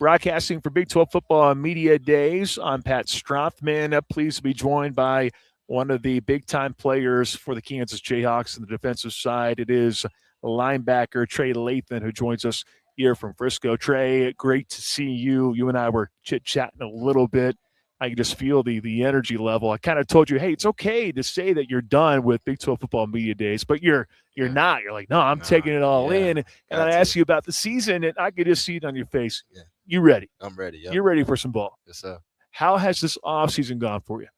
Broadcasting for Big 12 Football Media Days, I'm Pat Strathman. Pleased to be joined by one of the big-time players for the Kansas Jayhawks on the defensive side. It is linebacker Trey Lathan, who joins us here from Frisco. Trey, great to see you. You and I were chit-chatting a little bit. I can just feel the energy level. I kind of told you, hey, it's okay to say that you're done with Big 12 Football Media Days, but you're not. You're like, no, I'm taking it all in. And I asked you about the season, and I could just see it on your face. Yeah. You ready? I'm ready. Yep. You're ready for some ball. Yes, sir. How has this offseason gone for you?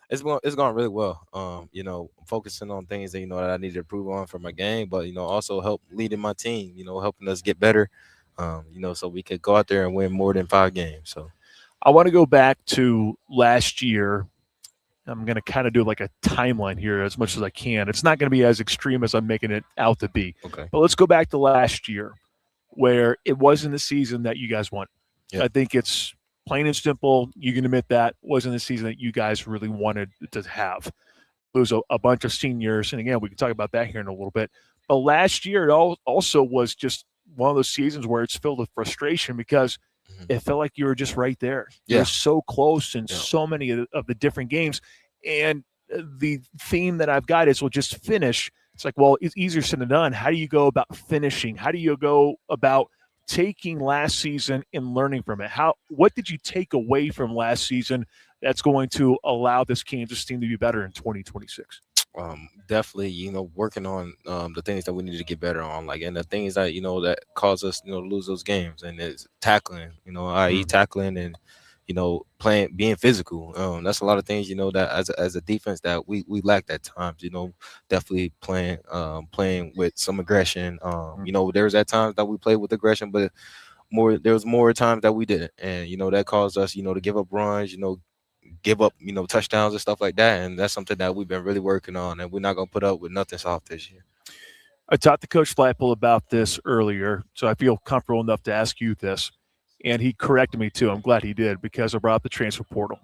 It's going really well. I'm focusing on things that that I need to improve on for my game, but also help leading my team. Helping us get better. So we could go out there and win more than 5 games. So I want to go back to last year. I'm going to kind of do like a timeline here as much as I can. It's not going to be as extreme as I'm making it out to be. Okay. But let's go back to last year, where it wasn't the season that you guys won. Yeah. I think it's plain and simple. You can admit that wasn't the season that you guys really wanted to have. Lose a bunch of seniors. And again, we can talk about that here in a little bit. But last year, it also was just one of those seasons where it's filled with frustration because it felt like you were just right there. Yeah. You're so close in so many of the different games. And the theme that I've got is, well, just finish. It's like, well, it's easier said than done. How do you go about finishing? How do you go about taking last season and learning from it? What did you take away from last season that's going to allow this Kansas team to be better in 2026? Definitely, working on the things that we need to get better on, and the things that that cause us to lose those games, and it's tackling, i.e. tackling and playing, being physical. That's a lot of things that as a defense that we lacked at times. Definitely playing with some aggression. There was at times that we played with aggression, but there was more times that we didn't, and that caused us to give up runs, give up touchdowns and stuff like that, and that's something that we've been really working on, and we're not going to put up with nothing soft this year. I talked to Coach Leipold about this earlier, so I feel comfortable enough to ask you this, and he corrected me too. I'm glad he did, because I brought up the transfer portal.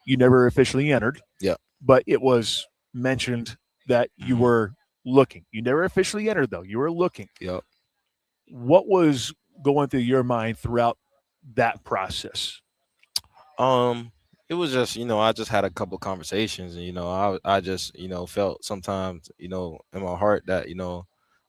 You never officially entered, but it was mentioned that you were looking. You never officially entered, though. You were looking. What was going through your mind throughout that process? It was just, I just had a couple of conversations, and I just, felt sometimes, in my heart that,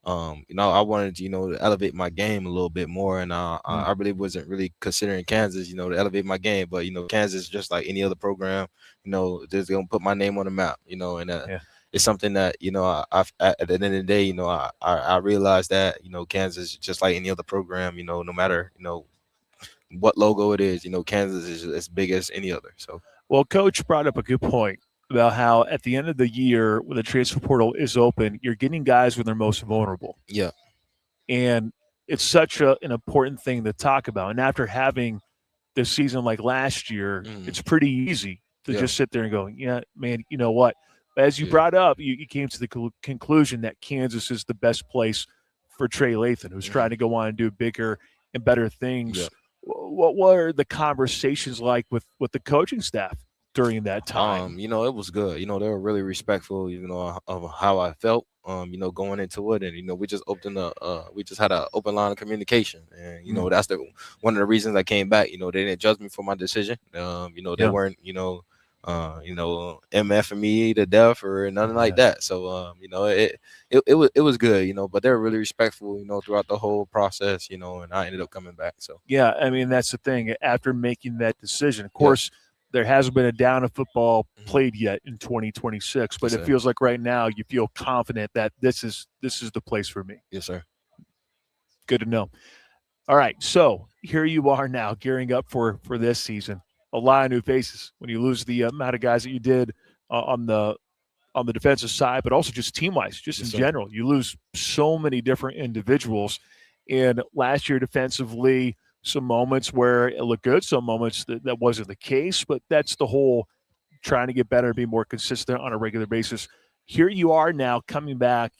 I wanted to, to elevate my game a little bit more, and I really wasn't really considering Kansas, to elevate my game, but Kansas, just like any other program, they're gonna put my name on the map, and it's something that I at the end of the day, I realized that Kansas, just like any other program, no matter what logo it is, Kansas is as big as any other. So, well, Coach brought up a good point about how at the end of the year, when the transfer portal is open, you're getting guys when they're most vulnerable. Yeah. And it's such an important thing to talk about. And after having this season like last year, it's pretty easy to just sit there and go, yeah, man, you know what? As you brought up, you came to the conclusion that Kansas is the best place for Trey Lathan, who's trying to go on and do bigger and better things. Yeah. What were the conversations like with the coaching staff during that time? It was good. They were really respectful, of how I felt, going into it. And, we just we just had an open line of communication. And, that's one of the reasons I came back. They didn't judge me for my decision. They weren't, MFing me to death or nothing like that. So, it was good, but they were really respectful, throughout the whole process, and I ended up coming back. So, yeah, I mean, that's the thing. After making that decision, of course, there hasn't been a down of football played yet in 2026, but it feels like right now you feel confident that this is the place for me. Yes, sir. Good to know. All right, so here you are now gearing up for this season. A lot of new faces when you lose the amount of guys that you did on the defensive side, but also just team-wise, just in general. You lose so many different individuals. And last year defensively, some moments where it looked good, some moments that wasn't the case, but that's the whole trying to get better, be more consistent on a regular basis. Here you are now coming back,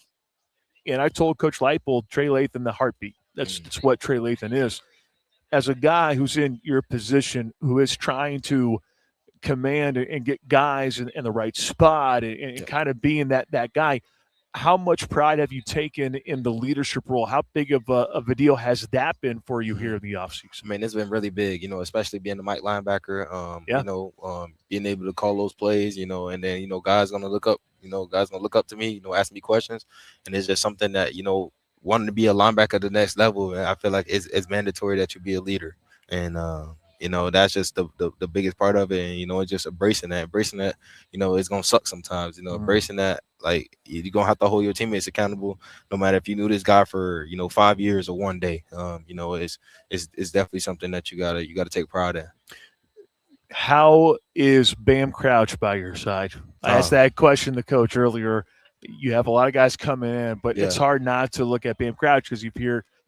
and I told Coach Leipold, Trey Lathan, the heartbeat. That's what Trey Lathan is. As a guy who's in your position, who is trying to command and get guys in the right spot and kind of being that guy, how much pride have you taken in the leadership role? How big of a deal has that been for you here Mhm. in the offseason? I mean, it's been really big, especially being the Mike linebacker. Yeah. Being able to call those plays, and then guys gonna look up, guys gonna look up to me, ask me questions, and it's just something that wanting to be a linebacker at the next level. And I feel like it's mandatory that you be a leader, and that's just the biggest part of it. And it's just embracing that. It's gonna suck sometimes. Mm. Embracing that, like you're gonna have to hold your teammates accountable, no matter if you knew this guy for 5 years or one day. It's definitely something that you gotta take pride in. How is Bam Crouch by your side? I asked Oh that question to coach earlier. You have a lot of guys coming in, but it's yeah, hard not to look at Bam Crouch because you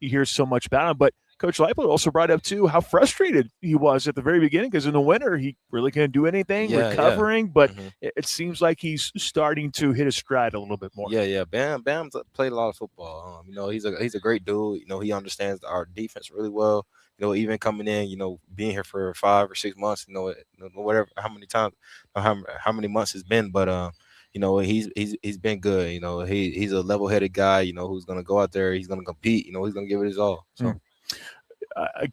hear so much about him. But Coach Leipold also brought up too how frustrated he was at the very beginning because in the winter he really couldn't do anything yeah. recovering. But hmm it seems like he's starting to hit his stride a little bit more. Yeah. Bam's played a lot of football. He's a great dude. He understands our defense really well. Even coming in, being here for 5 or 6 months. Whatever, how many times, how many months it's been, but he's been good. He's a level headed guy. Who's gonna go out there. He's gonna compete. He's gonna give it his all. So. Mm.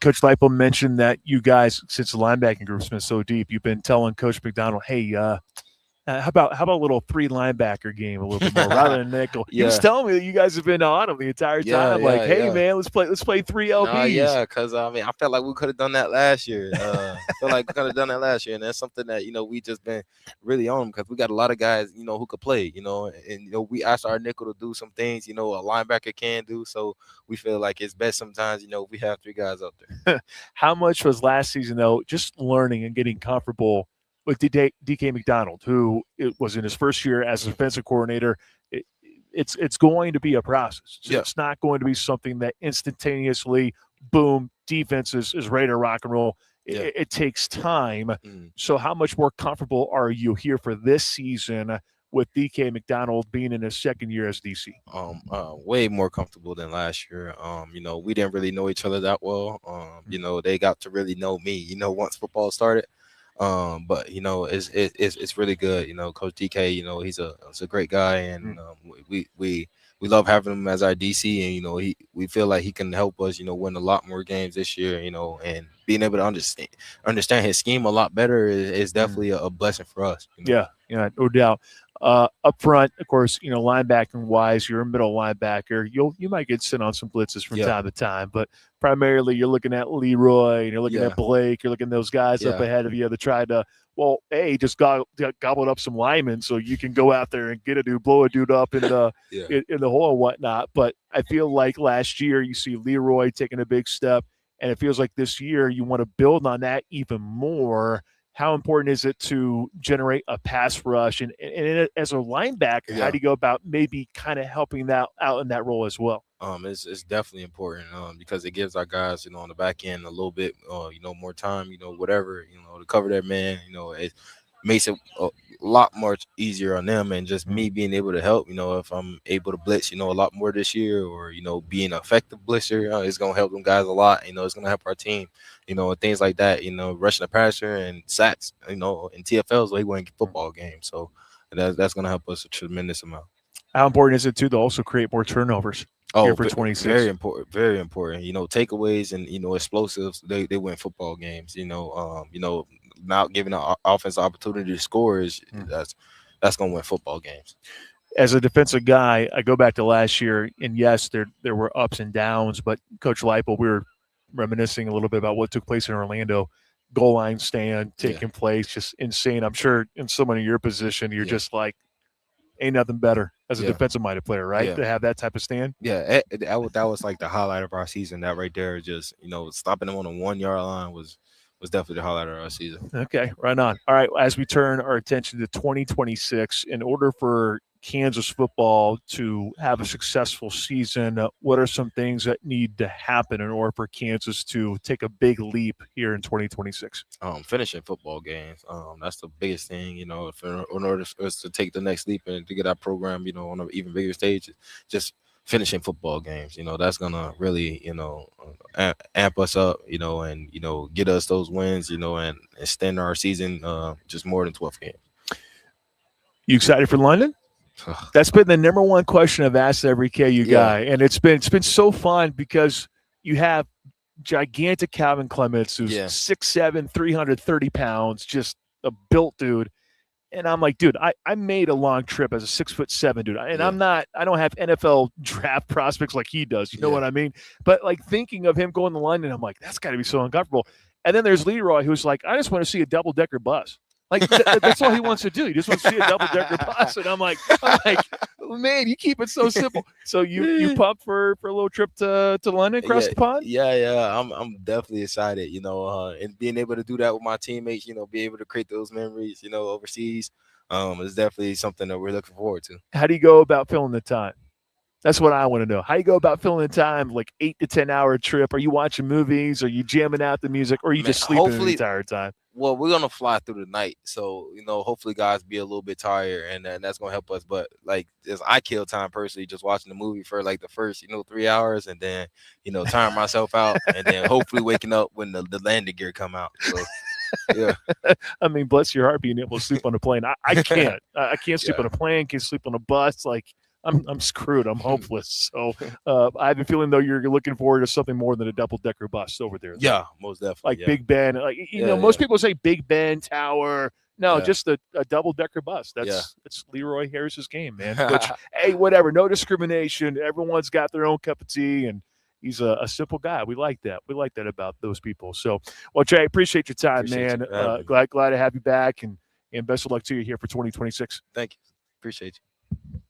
Coach Leipold mentioned that you guys, since the linebacking group's been so deep, you've been telling Coach McDonald, "Hey, how about a little three linebacker game a little bit more rather than nickel?" He was Yeah, telling me that you guys have been on him the entire yeah, time, like, yeah, "Hey, yeah. man, let's play three Nah, LBs." yeah, cause I mean, I felt like we could have done that last year. I feel like we could have done that last year, and that's something that we just been really on because we got a lot of guys who could play, and we asked our nickel to do some things a linebacker can do. So we feel like it's best sometimes if we have three guys up there. How much was last season though, just learning and getting comfortable with DK McDonald, who it was in his first year as a Mhm. defensive coordinator? It's going to be a process. Yeah. It's not going to be something that instantaneously, boom, defense is ready to rock and roll. Yeah. It takes time. Mm. So, how much more comfortable are you here for this season with DK McDonald being in his second year as DC? Way more comfortable than last year. We didn't really know each other that well. They got to really know me, once football started. But it's really good. Coach DK, he's a great guy, and we love having him as our DC, and we feel like he can help us, win a lot more games this year, and being able to understand his scheme a lot better is Mm. definitely a blessing for us. Yeah, no doubt. Up front, of course, linebacking wise, you're a middle linebacker. You might get sent on some blitzes from Yeah, time to time, but primarily you're looking at Leroy and you're looking at yeah, Blake. You're looking at those guys up yeah, ahead of you that try to, well, just gobble up some linemen so you can go out there and get a dude, blow a dude up in the yeah. in the hole and whatnot. But I feel like last year you see Leroy taking a big step, and it feels like this year you want to build on that even more. How important is it to generate a pass rush? And as a linebacker, how Yeah. do you go about maybe kind of helping that out in that role as well? It's definitely important because it gives our guys on the back end a little bit more time whatever to cover their man. It makes it a lot more easier on them, and just Mm. me being able to help. If I'm able to blitz a lot more this year, or being an effective blitzer, it's gonna help them guys a lot. It's gonna help our team, and things like that. Rushing the passer and sacks, in TFLs, they win football games. So that's gonna help us a tremendous amount. How important is it too to also create more turnovers here Oh, for very 26? important, very important. Takeaways and explosives. They win football games. Not giving an offense the opportunity to score is Mm. that's gonna win football games. As a defensive guy, I go back to last year, and yes, there were ups and downs, but Coach Leipold, we were reminiscing a little bit about what took place in Orlando. Goal line stand Yeah, taking place, just insane. I'm sure in someone in your position, you're yeah, just like, ain't nothing better as a yeah, defensive minded player, right? yeah, To have that type of stand. yeah. That was like the highlight of our season. That right there, just stopping them on the 1 yard line was definitely the highlight of our season. Okay, right on. All right, as we turn our attention to 2026, in order for Kansas football to have a successful season, what are some things that need to happen in order for Kansas to take a big leap here in 2026? Finishing football games. That's the biggest thing. If in order for us to take the next leap and to get our program, on an even bigger stage, just finishing football games. That's gonna really, amp us up, and get us those wins, and extend our season just more than 12 games. You excited for London? That's been the number one question I've asked every KU Yeah, guy, and it's been so fun because you have gigantic Calvin Clements, who's yeah, 6'7", 330 pounds, just a built dude. And I'm like, dude, I made a long trip as a 6'7" dude. And yeah, I don't have NFL draft prospects like he does. You know yeah, what I mean? But like thinking of him going to London, I'm like, that's got to be so uncomfortable. And then there's Leroy, who's like, I just want to see a double decker bus. Like that's all he wants to do. He just wants to see a double decker bus. And I'm like, man, you keep it so simple. So you pumped for a little trip to London across yeah, the pond? yeah. I'm definitely excited, and being able to do that with my teammates, be able to create those memories, overseas. Is definitely something that we're looking forward to. How do you go about filling the time? That's what I want to know. How you go about filling the time, like 8 to 10 hour trip? Are you watching movies? Are you jamming out the music? Or are you Man, just sleeping the hopefully, entire time? well, we're gonna fly through the night, so hopefully, guys be a little bit tired, and then that's gonna help us. But like, just I kill time personally, just watching the movie for like the first 3 hours, and then tiring myself out, and then hopefully waking up when the landing gear come out. So yeah, I mean, bless your heart being able to sleep on a plane. I can't. I can't sleep yeah, on a plane. Can't sleep on a bus. Like I'm screwed. I'm hopeless. So I have a feeling though you're looking forward to something more than a double decker bus over there. Though. yeah, most definitely, Like yeah, Big Ben. Like yeah, most yeah, people say Big Ben Tower. No, yeah, just a double decker bus. yeah. That's Leroy Harris's game, man. Which hey, whatever, no discrimination. Everyone's got their own cup of tea, and he's a simple guy. We like that. We like that about those people. So, well, Trey, appreciate your time, Appreciate you man. for having me. Glad to have you back, and best of luck to you here for 2026. Thank you. Appreciate you.